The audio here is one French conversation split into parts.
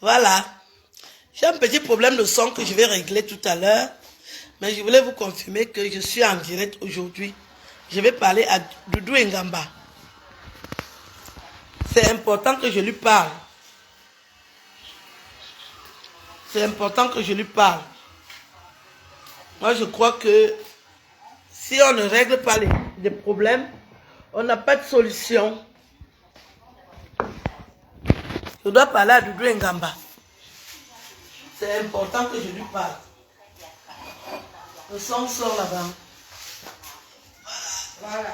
Voilà. J'ai un petit problème de son que je vais régler tout à l'heure. Mais je voulais vous confirmer que je suis en direct aujourd'hui. Je vais parler à Doudou Ngamba. C'est important que je lui parle. C'est important que je lui parle. Moi, je crois que si on ne règle pas les problèmes, on n'a pas de solution. Je dois parler à Doudou Ngamba. C'est important que je lui parle. Le son sort là-bas. Voilà.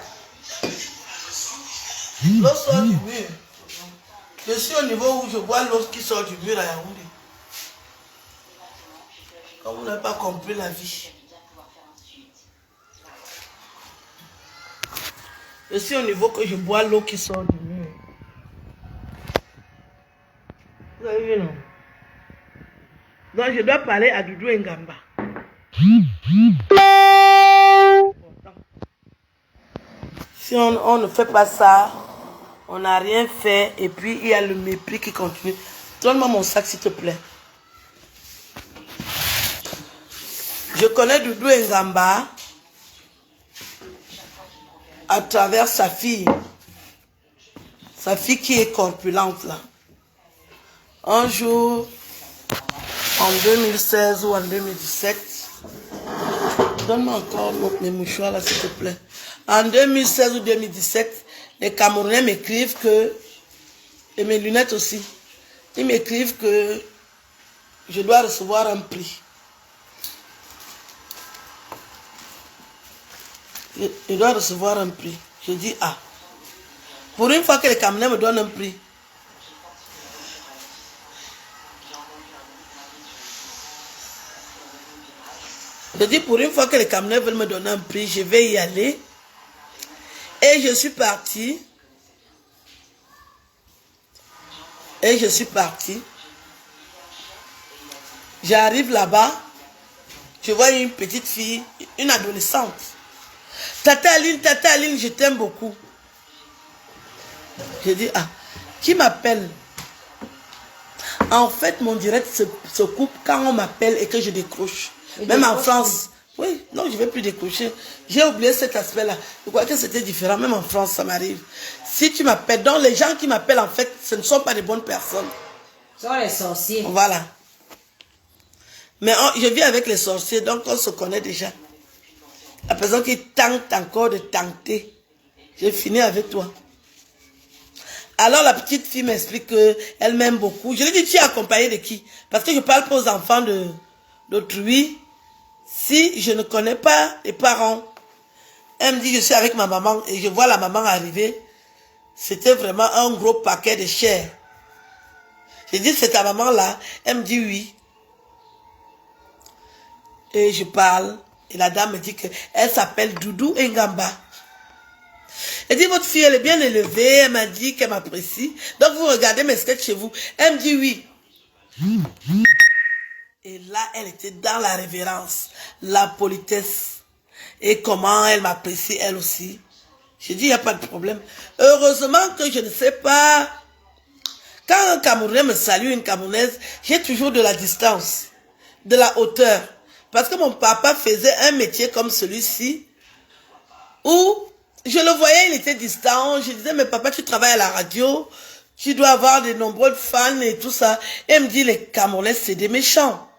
L'eau sort du mur. Je suis au niveau où je vois l'eau qui sort du mur à Yaoundé. Comme vous n'avez pas compris la vie. Je suis au niveau que je bois l'eau qui sort du mur. Vous avez vu, non? Donc je dois parler à Doudou Ngamba. Si on ne fait pas ça, on n'a rien fait et puis il y a le mépris qui continue. Donne-moi mon sac s'il te plaît. Je connais Doudou Ngamba à travers sa fille qui est corpulente là. Un jour, en 2016 ou en 2017, donne-moi encore mes mouchoirs là s'il te plaît. En 2016 ou 2017, les Camerounais m'écrivent que, et mes lunettes aussi, ils m'écrivent que je dois recevoir un prix. Je dois recevoir un prix. Je dis, ah, pour une fois que les Camerounais me donnent un prix, je dis, pour une fois que les Camerounais veulent me donner un prix, je vais y aller. Et je suis parti. J'arrive là-bas. Je vois une petite fille, une adolescente. Tata Aline, je t'aime beaucoup. Je dis, ah, qui m'appelle? En fait, mon direct se coupe quand on m'appelle et que je décroche. Même en France. Oui, non, je ne vais plus décrocher. J'ai oublié cet aspect-là. Je crois que c'était différent. Même en France, ça m'arrive. Si tu m'appelles, donc les gens qui m'appellent, en fait, ce ne sont pas des bonnes personnes. Ce sont les sorciers. Voilà. Mais je vis avec les sorciers, donc on se connaît déjà. La personne qui tente encore de tenter. J'ai fini avec toi. Alors la petite fille m'explique qu'elle m'aime beaucoup. Je lui dis, tu es accompagnée de qui? Parce que je parle pas aux enfants d'autrui. Si je ne connais pas les parents, elle me dit, je suis avec ma maman et je vois la maman arriver. C'était vraiment un gros paquet de chair. Je dis, c'est ta maman là? Elle me dit oui. Et je parle. Et la dame me dit qu'elle s'appelle Doudou Ngamba. Elle dit, votre fille, elle est bien élevée. Elle m'a dit qu'elle m'apprécie. Donc, vous regardez mes sketchs chez vous. Elle me dit oui. Et là, elle était dans la révérence, la politesse. Et comment elle m'apprécie, elle aussi. J'ai dit, il n'y a pas de problème. Heureusement que je ne sais pas. Quand un Camerounais me salue, une Camerounaise, j'ai toujours de la distance, de la hauteur. Parce que mon papa faisait un métier comme celui-ci, où je le voyais, il était distant. Je disais, mais papa, tu travailles à la radio, tu dois avoir de nombreux fans et tout ça. Et il me dit, les Camerounais, c'est des méchants.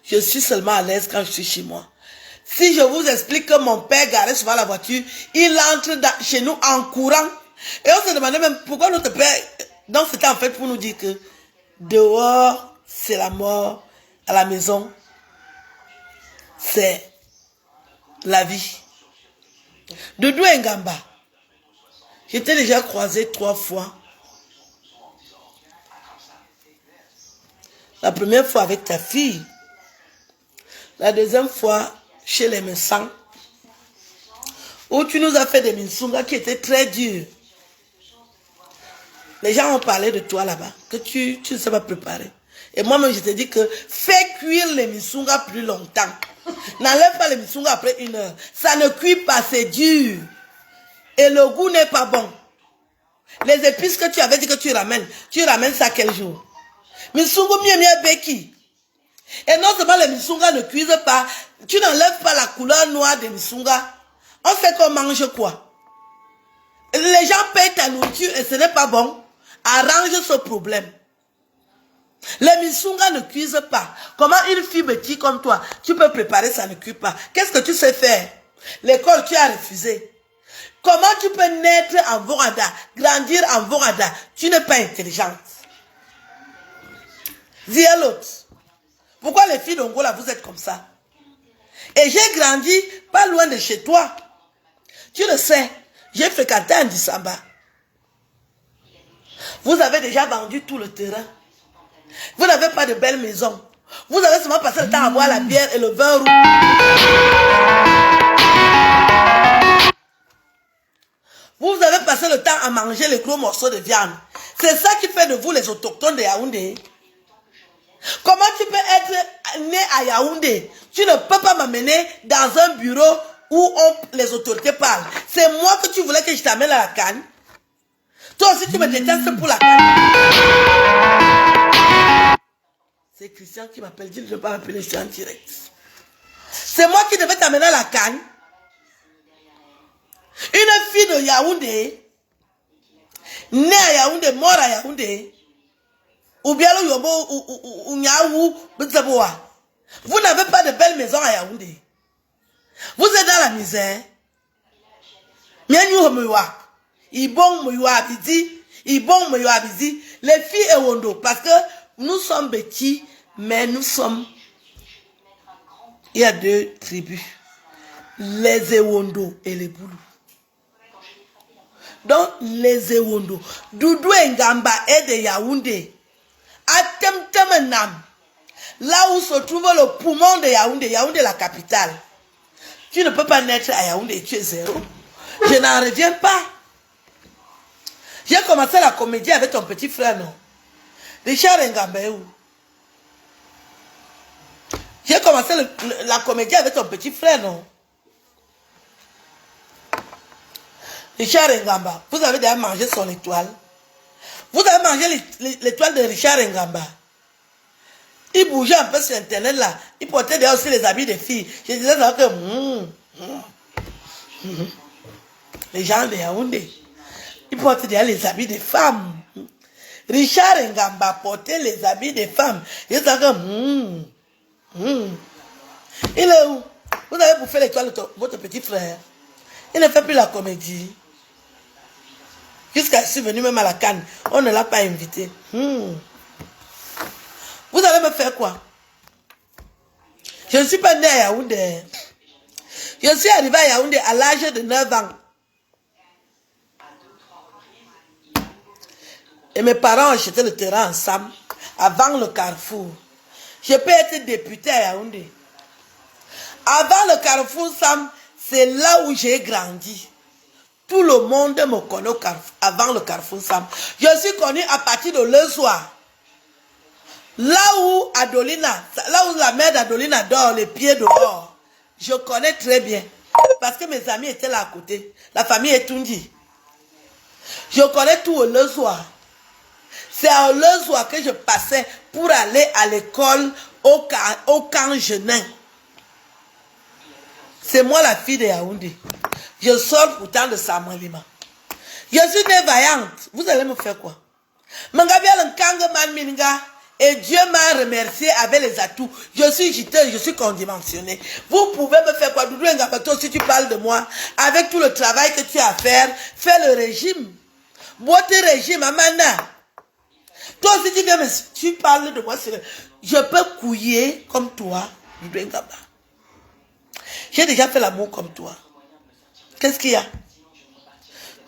Je suis seulement à l'aise quand je suis chez moi. Si je vous explique que mon père garait souvent la voiture, il entre chez nous en courant. Et on se demandait même pourquoi notre père... Donc c'était en fait pour nous dire que dehors, c'est la mort. À la maison, c'est la vie. Doudou Ngamba, j'étais déjà croisé 3 fois. La première fois avec ta fille. La deuxième fois chez les médecins. Où tu nous as fait des minsunga qui étaient très durs. Les gens ont parlé de toi là-bas. Que tu ne sais pas préparer. Et moi-même, je te dis que fais cuire les misunga plus longtemps. N'enlève pas les misunga après 1 heure. Ça ne cuit pas, c'est dur. Et le goût n'est pas bon. Les épices que tu avais dit que tu ramènes ça quel jour? Misungo mieux beki. Et non seulement les misunga ne cuisent pas, tu n'enlèves pas la couleur noire des misunga. On fait qu'on mange quoi? Les gens payent ta nourriture et ce n'est pas bon. Arrange ce problème. Les misunga ne cuisent pas. Comment une fille petite comme toi, tu peux préparer, ça ne cuit pas? Qu'est-ce que tu sais faire? L'école, tu as refusé. Comment tu peux naître en Vorada, grandir en Vorada? Tu n'es pas intelligente. Dis à l'autre. Pourquoi les filles d'Angola, vous êtes comme ça? Et j'ai grandi pas loin de chez toi. Tu le sais, j'ai fréquenté Andisamba. Vous avez déjà vendu tout le terrain. Vous n'avez pas de belles maisons. Vous avez seulement passé le temps à boire la bière et le vin rouge. Vous avez passé le temps à manger les gros morceaux de viande. C'est ça qui fait de vous les autochtones de Yaoundé. Comment tu peux être né à Yaoundé? Tu ne peux pas m'amener dans un bureau où les autorités parlent. C'est moi que tu voulais que je t'amène à la canne. Toi aussi tu me détestes pour la canne. C'est Christian qui m'appelle. Dis, je ne vais pas m'appeler, je suis en direct. C'est moi qui devais t'amener à la canne. Une fille de Yaoundé, née à Yaoundé, mort à Yaoundé, ou bien le Yobo, ou Nyaou, vous n'avez pas de belle maison à Yaoundé. Vous êtes dans la misère. Les filles et Wondo, parce que nous sommes petits, mais nous sommes... Il y a deux tribus. Les Ewondo et les Boulou. Donc, les Ewondo. Doudou Ngamba est de Yaoundé. Atemtemenam. Là où se trouve le poumon de Yaoundé. Yaoundé, la capitale. Tu ne peux pas naître à Yaoundé, tu es zéro. Je n'en reviens pas. J'ai commencé la comédie avec ton petit frère, non? Richard Ngamba est où? J'ai commencé la comédie avec ton petit frère, non? Richard Ngamba, vous avez déjà mangé son étoile. Vous avez mangé l'étoile de Richard Ngamba. Il bougeait un peu sur Internet là. Il portait déjà aussi les habits des filles. Je disais ça que... Les gens de Yaoundé. Ils portent déjà les habits des femmes. Richard Ngamba portait les habits des femmes. Je disais que... Il est où? Vous avez bouffé l'étoile de votre petit frère. Il ne fait plus la comédie. Jusqu'à ce que je suis venu même à la canne. On ne l'a pas invité. Vous allez me faire quoi? Je ne suis pas né à Yaoundé. Je suis arrivé à Yaoundé à l'âge de 9 ans. Et mes parents ont acheté le terrain ensemble avant le Carrefour. Je peux être député à Yaoundé. Avant le Carrefour Sam, c'est là où j'ai grandi. Tout le monde me connaît avant le Carrefour Sam. Je suis connu à partir de le soir. Là où Adolina, là où la mère d'Adolina dort, les pieds dehors. Je connais très bien. Parce que mes amis étaient là à côté. La famille est Tundi. Je connais tout au le soir. C'est à le soir que je passais pour aller à l'école au camp Genin. C'est moi la fille de Yaoundé. Je sors pourtant de Samuelima. Je suis née vaillante. Vous allez me faire quoi? Et Dieu m'a remercié avec les atouts. Je suis gitane, je suis condimensionné. Vous pouvez me faire quoi? Doudou Ngabato, si tu parles de moi, avec tout le travail que tu as à faire, fais le régime. Boite régime, Amanda. Toi aussi, tu parles de moi. Je peux couiller comme toi, Doudou Ngaba. J'ai déjà fait l'amour comme toi. Qu'est-ce qu'il y a?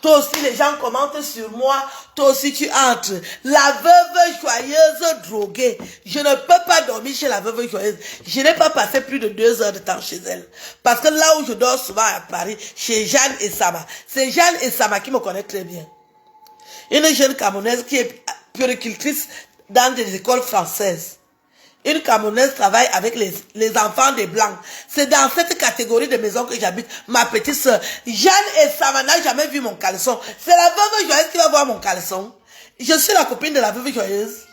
Toi aussi, les gens commentent sur moi. Toi aussi, tu entres. La veuve joyeuse droguée. Je ne peux pas dormir chez la veuve joyeuse. Je n'ai pas passé plus de 2 heures de temps chez elle. Parce que là où je dors souvent à Paris, chez Jeanne et Sama. C'est Jeanne et Sama qui me connaissent très bien. Une jeune Camerounaise qui est puéricultrice dans des écoles françaises. Une Camerounaise travaille avec les enfants des Blancs. C'est dans cette catégorie de maison que j'habite. Ma petite soeur. Jeanne et Sama n'a jamais vu mon caleçon. C'est la veuve joyeuse qui va voir mon caleçon. Je suis la copine de la veuve joyeuse.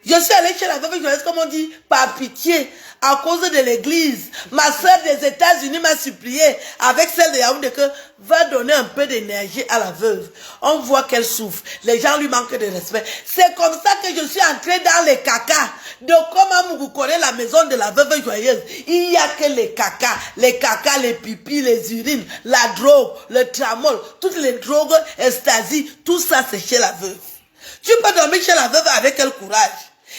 Je suis allée chez la veuve joyeuse, comme on dit, par pitié, à cause de l'église. Ma soeur des États-Unis m'a supplié, avec celle de Yaoundé, que va donner un peu d'énergie à la veuve. On voit qu'elle souffre. Les gens lui manquent de respect. C'est comme ça que je suis entrée dans les cacas. De comment vous connaissez la maison de la veuve joyeuse. Il n'y a que les cacas, les pipis, les urines, la drogue, le tramol, toutes les drogues, ecstasy, tout ça c'est chez la veuve. Tu peux dormir chez la veuve avec quel courage?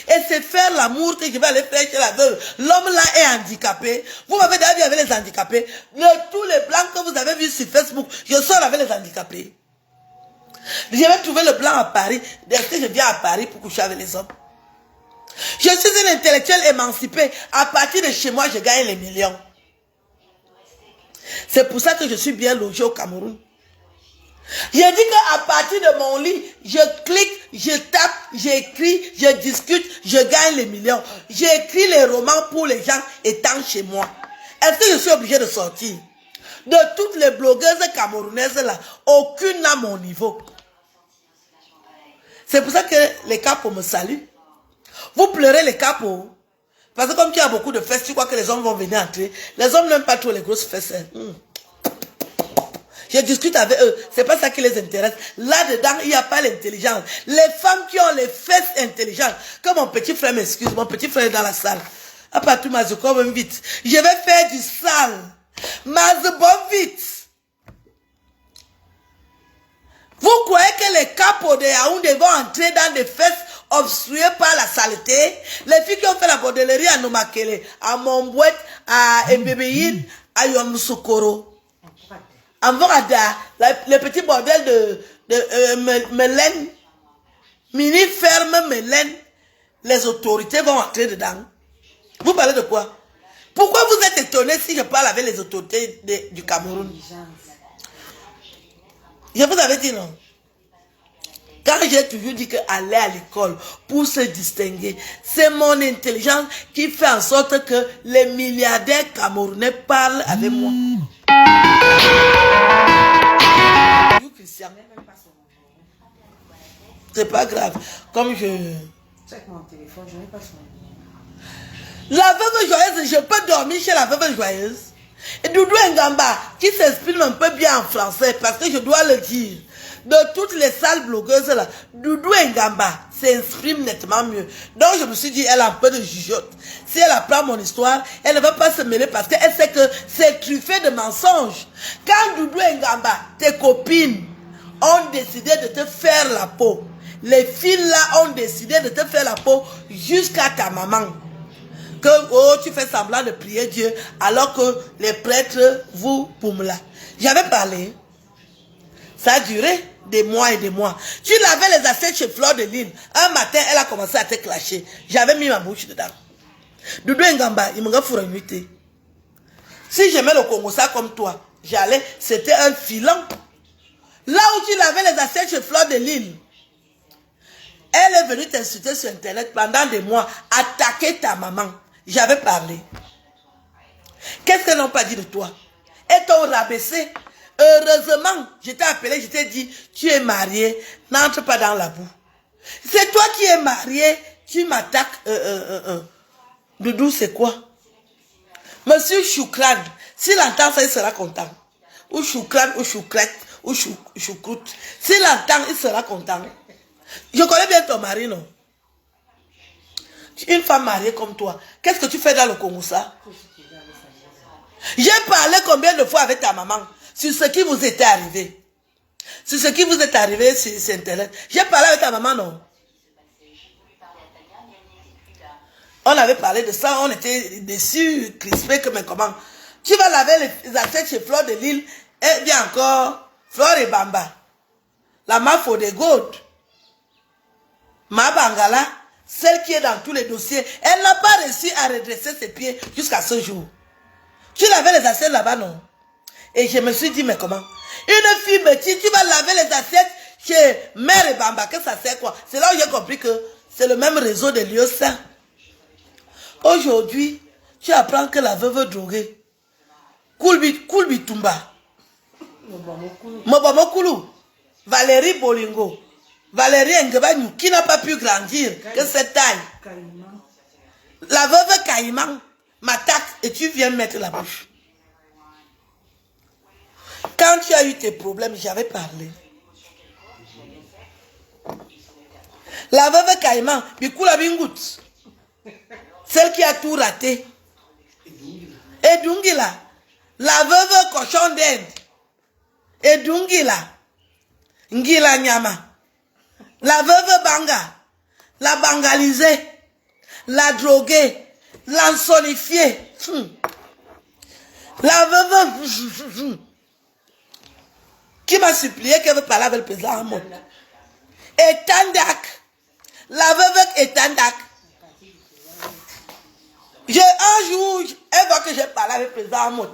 Et c'est faire l'amour que je vais aller faire chez la veuve. L'homme là est handicapé. Vous m'avez déjà vu avec les handicapés. Tous les blancs que vous avez vus sur Facebook, je sors avec les handicapés. Je vais trouver le blanc à Paris. Est-ce que je viens à Paris pour coucher avec les hommes? Je suis une intellectuelle émancipée. À partir de chez moi, je gagne les millions. C'est pour ça que je suis bien logée au Cameroun. Je dis qu'à partir de mon lit, je clique, je tape, j'écris, je discute, je gagne les millions. J'écris les romans pour les gens étant chez moi. Est-ce que je suis obligée de sortir? De toutes les blogueuses camerounaises là, aucune n'a mon niveau. C'est pour ça que les capos me saluent. Vous pleurez les capos. Parce que comme tu as beaucoup de fesses, tu crois que les hommes vont venir entrer. Les hommes n'aiment pas trop les grosses fesses. Je discute avec eux. C'est pas ça qui les intéresse. Là-dedans, il n'y a pas l'intelligence. Les femmes qui ont les fesses intelligentes. Comme mon petit frère m'excuse. Mon petit frère est dans la salle. À partir de Mazouko, vite. Je vais faire du sale. Mazouko, vite. Vous croyez que les capos de Yaoundé vont entrer dans des fesses obstruées par la saleté? Les filles qui ont fait la bordellerie à Nomakele, à Mombouette, à Mbébéine, à Yomousokoro. Le petit bordel de Mélène, mini ferme Mélène, les autorités vont entrer dedans. Vous parlez de quoi? Pourquoi vous êtes étonné si je parle avec les autorités du Cameroun? Je vous avais dit non. Quand j'ai toujours dit qu'aller à l'école pour se distinguer, c'est mon intelligence qui fait en sorte que les milliardaires camerounais parlent avec moi. C'est pas grave. Comme je... Check mon téléphone, je n'ai pas son nom. La veuve joyeuse, je peux dormir chez la veuve joyeuse. Et Doudou Ngamba, qui s'exprime un peu bien en français, parce que je dois le dire, de toutes les salles blogueuses là, Doudou Ngamba s'exprime nettement mieux. Donc je me suis dit, elle a un peu de jugeote. Si elle apprend mon histoire, elle ne va pas se mêler parce qu'elle sait que c'est truffé de mensonges. Quand Doudou Ngamba, tes copines, ont décidé de te faire la peau, les filles là ont décidé de te faire la peau jusqu'à ta maman. Que oh, tu fais semblant de prier Dieu alors que les prêtres vous poum là. J'avais parlé. Ça a duré des mois et des mois. Tu lavais les assiettes chez Fleur de Lille. Un matin, elle a commencé à te clasher. J'avais mis ma bouche dedans. Doudou Ngamba, il me fourre une nuitée. Si j'aimais le Congo ça comme toi, j'allais, c'était un filon. Là où tu lavais les assiettes chez Fleur de Lille, elle est venue t'insulter sur Internet pendant des mois, attaquer ta maman. J'avais parlé. Qu'est-ce qu'elles n'ont pas dit de toi? Elles t'ont rabaissé. Heureusement, je t'ai appelé, je t'ai dit, tu es marié, n'entre pas dans la boue. C'est toi qui es marié, tu m'attaques. Doudou, c'est quoi? Monsieur Choukran, s'il entend ça, il sera content. Ou Choukran, ou Choukrette, ou Choucroute. S'il entend, il sera content. Je connais bien ton mari, non? Une femme mariée comme toi, qu'est-ce que tu fais dans le Congo ça? J'ai parlé combien de fois avec ta maman sur ce qui vous était arrivé. Sur ce qui vous est arrivé sur Internet. J'ai parlé avec ta maman, non? On avait parlé de ça, on était déçus, crispés, que mais comment? Tu vas laver les assiettes chez Fleur de Lille, et bien encore, Fleur et Bamba. La Mafo de Gaude. Ma Bangala, celle qui est dans tous les dossiers, elle n'a pas réussi à redresser ses pieds jusqu'à ce jour. Tu lavais les assiettes là-bas, non? Et je me suis dit, mais comment? Une fille petite, tu vas laver les assiettes chez Mère et Bamba, que ça sert quoi? C'est là où j'ai compris que c'est le même réseau de lieux sains. Aujourd'hui, tu apprends que la veuve droguée, Koulbi Tumba, Mobamokulu, Valérie Bolingo, Valérie Ngabagnou, qui n'a pas pu grandir que cette taille. Caïman. La veuve Caïman m'attaque et tu viens mettre la bouche. Quand tu as eu tes problèmes, j'avais parlé. La veuve Caïman, Bikoula Bingout, celle qui a tout raté. Et Dungila, la veuve cochon d'Inde. Et Dungila, Ngila Nyama, la veuve Banga, la bangalisée, la droguée, l'ansonifiée. La veuve qui m'a supplié qu'elle veut parler avec le président Hamon. Et Tandak, la veuve Etandak. Un jour, elle voit que j'ai parlé avec le président Hamon.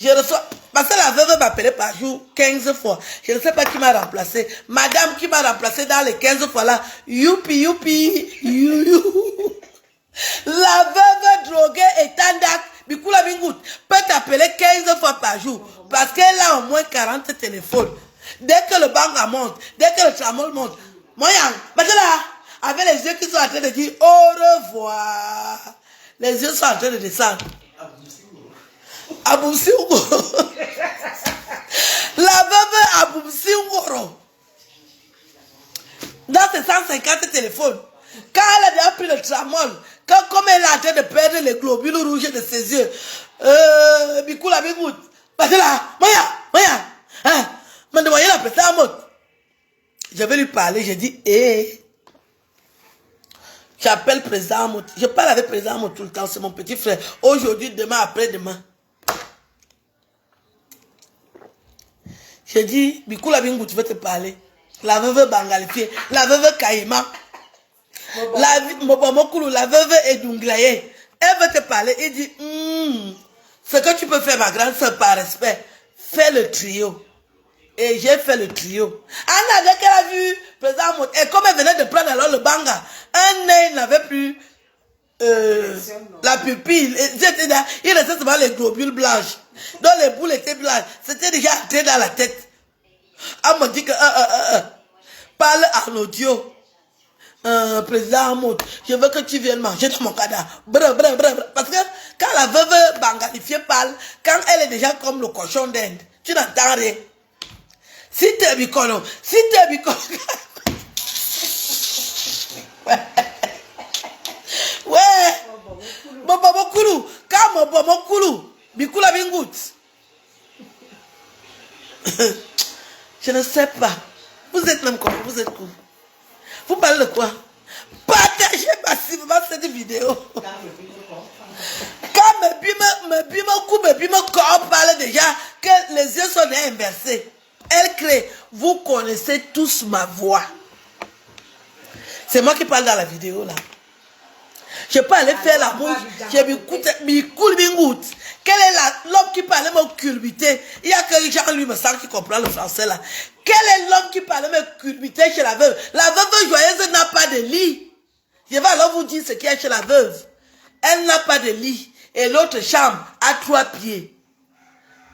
Je reçois, parce que la veuve m'appelait par jour 15 fois. Je ne sais pas qui m'a remplacé. Madame qui m'a remplacé dans les 15 fois là. Youpi, youpi, you. La veuve droguée et Tandak, Bikoula Bingout, peut t'appeler 15 fois par jour. Parce qu'elle a au moins 40 téléphones. Dès que le banga monte, dès que le tramol monte, Moyang, là, avec les yeux qui sont en train de dire au revoir. Les yeux sont en train de descendre. Aboumsi Ngoro. La veuve Aboumsi Ngoro. Dans ses 150 téléphones, quand elle a déjà pris le tramol, comme elle est en train de perdre les globules rouges de ses yeux, Bikoula Bingout, là, Moya, hein, me demandez la personne à mode. Je vais lui parler, je dis, j'appelle le président Hamon. Je parle avec le président Hamon tout le temps, c'est mon petit frère. Aujourd'hui, demain, après-demain. Je dis, Bikoula Bingout, tu veux te parler. La veuve Bangalifié, la veuve Caïma, la veuve Edunglaye. Elle veut te parler. Elle dit, ce que tu peux faire, ma grande soeur, par respect, fais le trio. Et j'ai fait le trio. Anna, dès qu'elle a vu, président Hamon, et comme elle venait de prendre alors le banga, un œil n'avait plus la pupille. Il restait seulement les globules blanches. Donc les boules étaient blanches. C'était déjà entré dans la tête. Elle m'a dit que parle en audio. Président Hamon, je veux que tu viennes manger dans mon cadavre. Parce que quand la veuve bangalifiée parle, quand elle est déjà comme le cochon d'Inde, tu n'entends rien. Si t'es bicolo, ouais, Bobokoulou, quand Bobokoulou, Bikoula Bingout. Je ne sais pas. Vous êtes même comment, vous êtes cool. Vous parlez de quoi? Partagez massivement cette vidéo. Quand me parle déjà que les yeux sont inversés. Elle crée, vous connaissez tous ma voix. C'est moi qui parle dans la vidéo là. Je peux aller faire la bouche. Je m'écoute Bingout. Quel est l'homme qui parlait me culbuter? Il y a que Jean-Louis me semble qui comprend le français là. Quel est l'homme qui parlait me culbuter chez la veuve? La veuve joyeuse n'a pas de lit. Je vais alors vous dire ce qu'il y a chez la veuve. Elle n'a pas de lit. Et l'autre chambre a 3 pieds.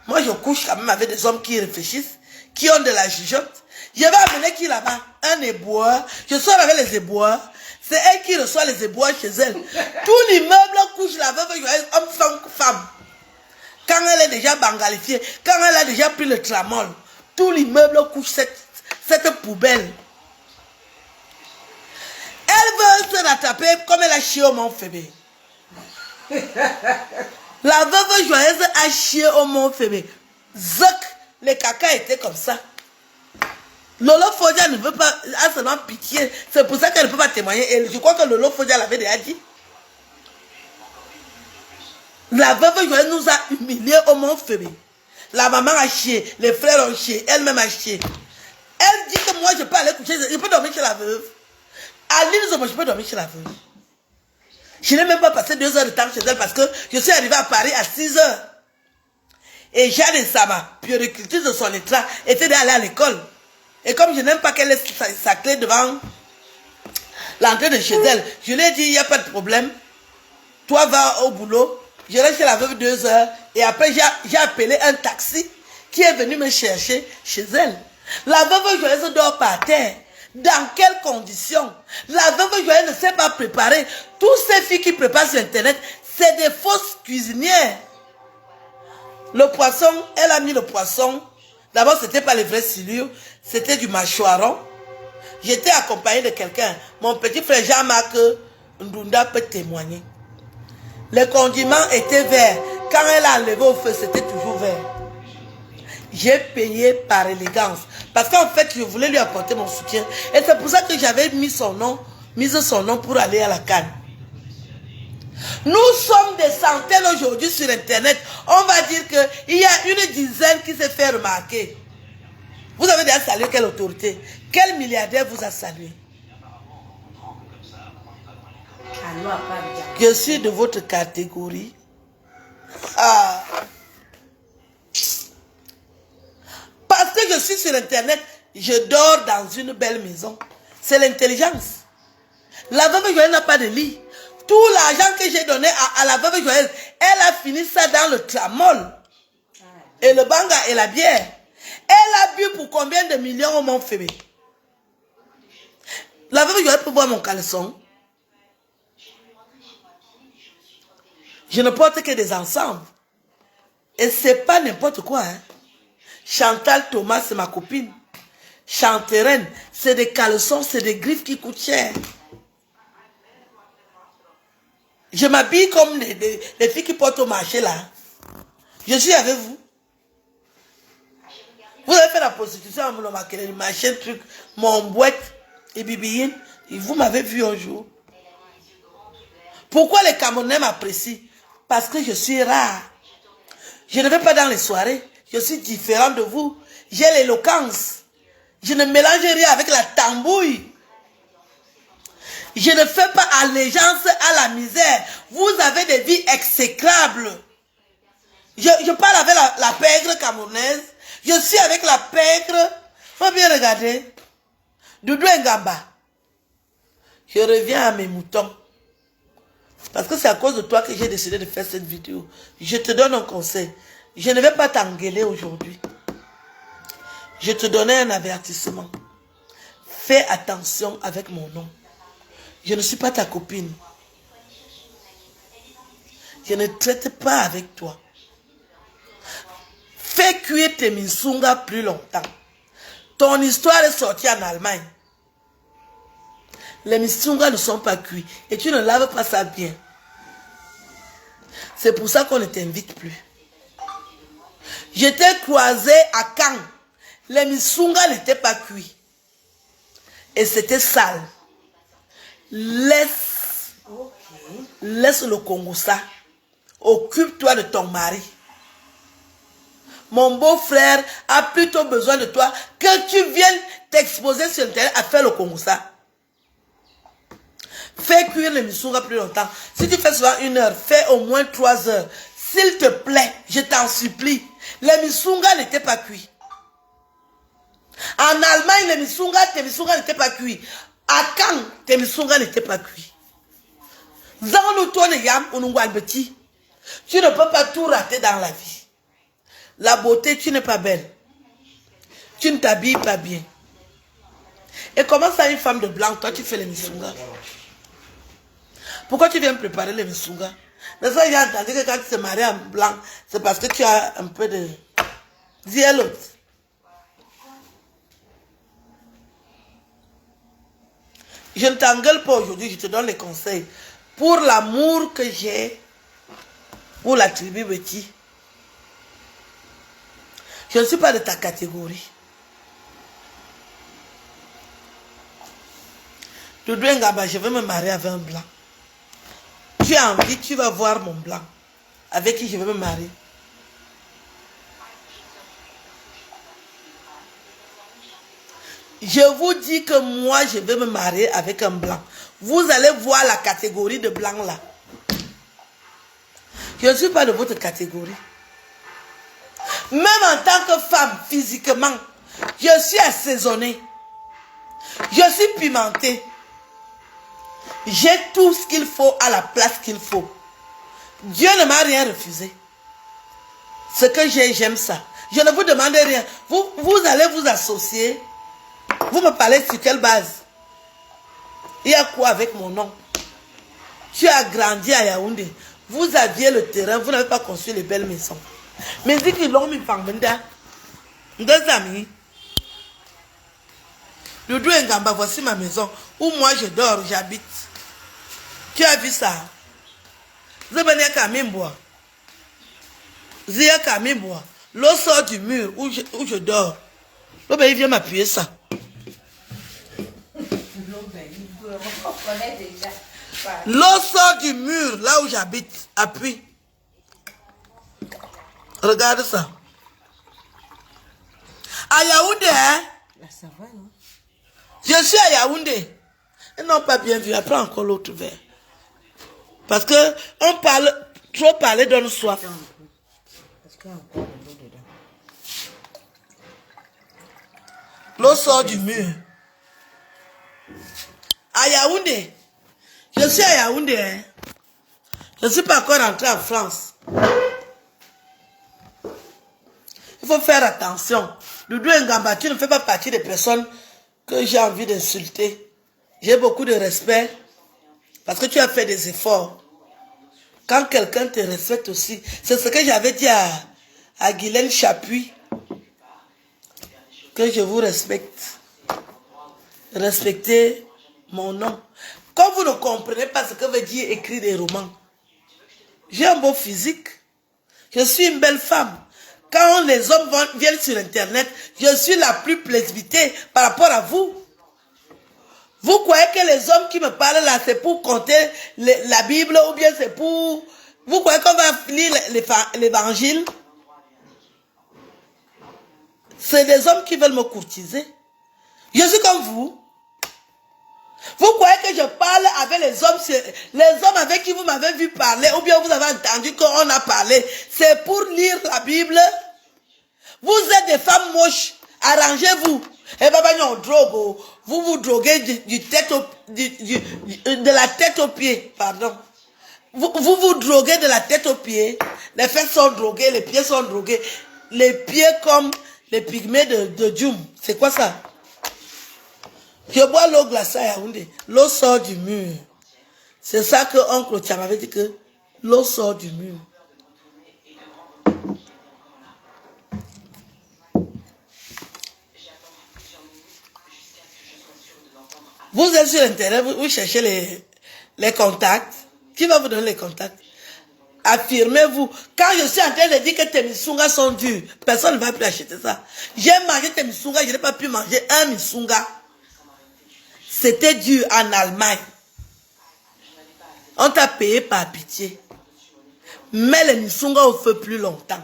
Moi je couche quand même avec des hommes qui réfléchissent, qui ont de la jugeote. Je vais amener qui là-bas? Un éboueur. Je sors avec les éboueurs. C'est elle qui reçoit les éboueurs chez elle. Tout l'immeuble couche la veuve joyeuse, homme, femme. Quand elle est déjà bangalifiée, quand elle a déjà pris le tramol, tout l'immeuble couche cette poubelle. Elle veut se rattraper comme elle a chié au Mont Fébé. La veuve joyeuse a chié au Mont Fébé. Zoc, les caca étaient comme ça. Lolo Fodia ne veut pas, a seulement pitié. C'est pour ça qu'elle ne peut pas témoigner. Et je crois que Lolo Fodia l'avait déjà dit. La veuve joyeuse nous a humiliés au Mont Fébé. La maman a chié, les frères ont chié, elle-même a chié. Elle dit que moi je peux aller coucher, je peux dormir chez la veuve. À l'île, je peux dormir chez la veuve. Je n'ai même pas passé 2 heures de temps chez elle parce que je suis arrivé à Paris à 6 heures. Et Jeanne et Sama, puéricultrice de son état, était d'aller à l'école. Et comme je n'aime pas qu'elle laisse sa clé devant l'entrée de chez elle, je lui ai dit, il n'y a pas de problème. Toi, va au boulot. Je reste chez la veuve 2 heures. Et après, j'ai appelé un taxi qui est venu me chercher chez elle. La veuve joyeuse dort par terre. Dans quelles conditions? La veuve Joël ne s'est pas préparée. Toutes ces filles qui préparent sur Internet, c'est des fausses cuisinières. Le poisson, elle a mis le poisson. D'abord, ce n'était pas les vrais silures, c'était du mâchoiron. J'étais accompagné de quelqu'un. Mon petit frère Jean-Marc Ndunda peut témoigner. Les condiments étaient verts. Quand elle a enlevé au feu, c'était toujours vert. J'ai payé par élégance. Parce qu'en fait, je voulais lui apporter mon soutien. Et c'est pour ça que j'avais mis son nom pour aller à la Cannes. Nous sommes des centaines aujourd'hui sur Internet. On va dire qu'il y a une dizaine qui s'est fait remarquer. Vous avez déjà salué quelle autorité? Quel milliardaire vous a salué? Je suis de votre catégorie. Ah. Parce que je suis sur Internet, je dors dans une belle maison. C'est l'intelligence. La veuve Joël n'a pas de lit. Tout l'argent que j'ai donné à la veuve Joël, elle a fini ça dans le tramol. Et le banga et la bière. Elle a bu pour combien de millions au Mont Fébé? La veuve Joël peut voir mon caleçon. Je ne porte que des ensembles. Et c'est pas n'importe quoi. Hein. Chantal Thomas, c'est ma copine. Chanterelle, c'est des caleçons, c'est des griffes qui coûtent cher. Je m'habille comme les filles qui portent au marché là. Je suis avec vous. Vous avez fait la prostitution à mon machin, truc, mon boîte et bibiyine. Vous m'avez vu un jour. Pourquoi les Camerounais m'apprécient? Parce que je suis rare. Je ne vais pas dans les soirées. Je suis différent de vous. J'ai l'éloquence. Je ne mélange rien avec la tambouille. Je ne fais pas allégeance à la misère. Vous avez des vies exécrables. Je parle avec la pègre camerounaise. Je suis avec la pègre. Faut bien regarder. Doudou Ngamba. Je reviens à mes moutons. Parce que c'est à cause de toi que j'ai décidé de faire cette vidéo. Je te donne un conseil. Je ne vais pas t'engueuler aujourd'hui. Je te donnais un avertissement. Fais attention avec mon nom. Je ne suis pas ta copine. Je ne traite pas avec toi. Fais cuire tes misunga plus longtemps. Ton histoire est sortie en Allemagne. Les misunga ne sont pas cuits. Et tu ne laves pas ça bien. C'est pour ça qu'on ne t'invite plus. J'étais croisé à Caen. Les misunga n'étaient pas cuits. Et c'était sale. Laisse le Congo ça. Occupe-toi de ton mari. Mon beau-frère a plutôt besoin de toi que tu viennes t'exposer sur Internet à faire le Congo ça. Fais cuire les misunga plus longtemps. Si tu fais souvent 1 heure, fais au moins 3 heures. S'il te plaît, je t'en supplie. Les misunga n'étaient pas cuits. En Allemagne, tes misunga n'étaient pas cuits. À Caen, tes misunga n'étaient pas cuits. Tu ne peux pas tout rater dans la vie. La beauté, tu n'es pas belle. Tu ne t'habilles pas bien. Et comment ça, une femme de blanc, toi, tu fais les misunga? Pourquoi tu viens préparer les misunga? Mais ça, j'ai entendu que quand tu te maries en blanc, c'est parce que tu as un peu de... Dis à l'autre. Je ne t'engueule pas aujourd'hui, je te donne les conseils. Pour l'amour que j'ai pour la tribu Betty. Je ne suis pas de ta catégorie. Doudou Ngaba, je vais me marier avec un blanc. Tu as envie, tu vas voir mon blanc. Avec qui je vais me marier. Je vous dis que moi, je vais me marier avec un blanc. Vous allez voir la catégorie de blanc là. Je ne suis pas de votre catégorie. Même en tant que femme, physiquement, je suis assaisonnée. Je suis pimentée. J'ai tout ce qu'il faut à la place qu'il faut. Dieu ne m'a rien refusé. Ce que j'ai, j'aime ça. Je ne vous demande rien. Vous allez vous associer. Vous me parlez sur quelle base? Il y a quoi avec mon nom? Tu as grandi à Yaoundé. Vous aviez le terrain, vous n'avez pas construit les belles maisons. Mais dis qu'ils l'ont mis par Menda. Deux amis. Doudou Ngamba, voici ma maison où moi je dors, j'habite. Tu as vu ça? Zebania Kamimboa. Zia Kamimboa. L'eau sort du mur où je dors. L'eau, il vient m'appuyer ça. L'eau sort du mur là où j'habite. Appuie. Regarde ça. À Yaoundé, hein? Là, ça va, non? Je suis à Yaoundé. Ils n'ont pas bien vu. Après encore l'autre verre. Parce que on parle, trop parler donne soif. Parce qu'il y a encore de l'eau dedans. L'eau sort du mur. À Yaoundé. Je suis à Yaoundé. Hein? Je ne suis pas encore rentré en France. Il faut faire attention. Doudou Ngamba, tu ne fais pas partie des personnes que j'ai envie d'insulter. J'ai beaucoup de respect parce que tu as fait des efforts. Quand quelqu'un te respecte aussi, c'est ce que j'avais dit à Guylaine Chapuis, que je vous respecte. Respectez mon nom. Comme vous ne comprenez pas ce que veut dire écrire des romans, j'ai un beau physique. Je suis une belle femme. Quand les hommes viennent sur Internet, je suis la plus plébiscitée par rapport à vous. Vous croyez que les hommes qui me parlent là, c'est pour compter la Bible ou bien c'est pour... Vous croyez qu'on va lire l'évangile? C'est des hommes qui veulent me courtiser. Je suis comme vous. Vous croyez que je parle avec les hommes avec qui vous m'avez vu parler ou bien vous avez entendu qu'on a parlé, c'est pour lire la Bible? Vous êtes des femmes moches, arrangez-vous. Et drogue, vous vous droguez de la tête aux pieds, pardon. Vous vous droguez de la tête aux pieds, les fesses sont droguées, les pieds sont drogués, les pieds comme les pygmées de Djoum. C'est quoi ça? Je bois l'eau glacée à Yaoundé. L'eau sort du mur. C'est ça que oncle Thiam avait dit que l'eau sort du mur. Vous êtes sur Internet, vous cherchez les contacts. Qui va vous donner les contacts? Affirmez-vous. Quand je suis en train de dire que tes misungas sont durs, personne ne va plus acheter ça. J'ai mangé tes misungas, je n'ai pas pu manger un misunga. C'était dur en Allemagne. On t'a payé par pitié. Mais les misungas au feu plus longtemps.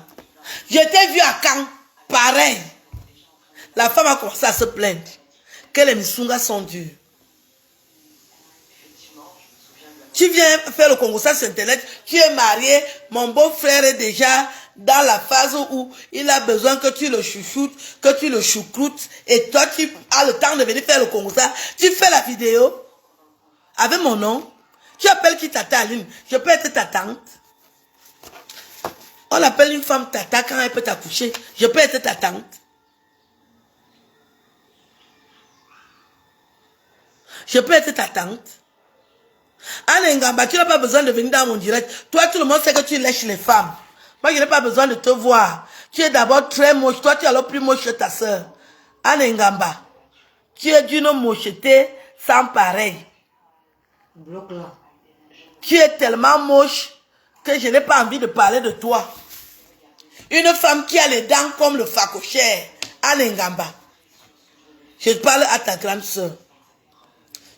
Je t'ai vu à Caen, pareil. La femme a commencé à se plaindre que les misungas sont durs. Tu viens faire le Congo sur Internet, tu es marié, mon beau-frère est déjà dans la phase où il a besoin que tu le chouchoutes, que tu le choucroutes, et toi tu as le temps de venir faire le Congo. Tu fais la vidéo avec mon nom, tu appelles qui tata Aline, je peux être ta tante. On appelle une femme tata quand elle peut t'accoucher, je peux être ta tante. Je peux être ta tante. Anne Ngamba, tu n'as pas besoin de venir dans mon direct. Toi, tout le monde sait que tu lèches les femmes. Moi, je n'ai pas besoin de te voir. Tu es d'abord très moche. Toi, tu es alors plus moche que ta soeur. Anne Ngamba, tu es d'une mocheté sans pareil. Bloque là. Tu es tellement moche que je n'ai pas envie de parler de toi. Une femme qui a les dents comme le facochère. Anne Ngamba. Je parle à ta grande soeur.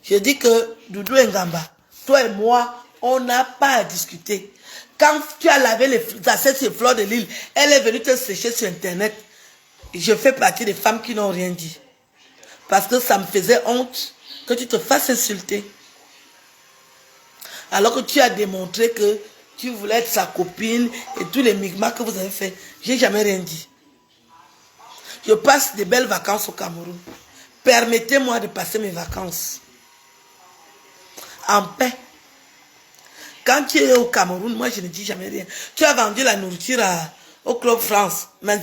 Je dis que Doudou Ngamba, toi et moi, on n'a pas à discuter. Quand tu as lavé les assiettes sur Fleur de Lille, elle est venue te sécher sur Internet. Je fais partie des femmes qui n'ont rien dit. Parce que ça me faisait honte que tu te fasses insulter. Alors que tu as démontré que tu voulais être sa copine et tous les micmacs que vous avez fait. J'ai jamais rien dit. Je passe de belles vacances au Cameroun. Permettez-moi de passer mes vacances en paix. Quand tu es au Cameroun, moi je ne dis jamais rien. Tu as vendu la nourriture au Club France. Même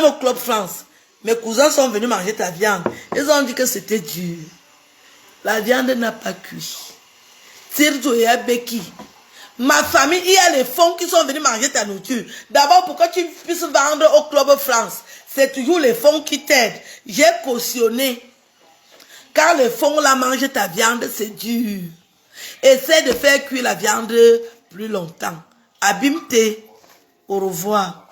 au Club France, Mes cousins sont venus manger ta viande. Ils ont dit que c'était dur. La viande n'a pas cuit. Tirjo et Abeki. Ma famille, il y a les fonds qui sont venus manger ta nourriture. D'abord, pour que tu puisses vendre au Club France, c'est toujours les fonds qui t'aident. J'ai cautionné. Car les fonds là mangent ta viande, c'est dur. Essaie de faire cuire la viande plus longtemps. Abîme-toi. Au revoir.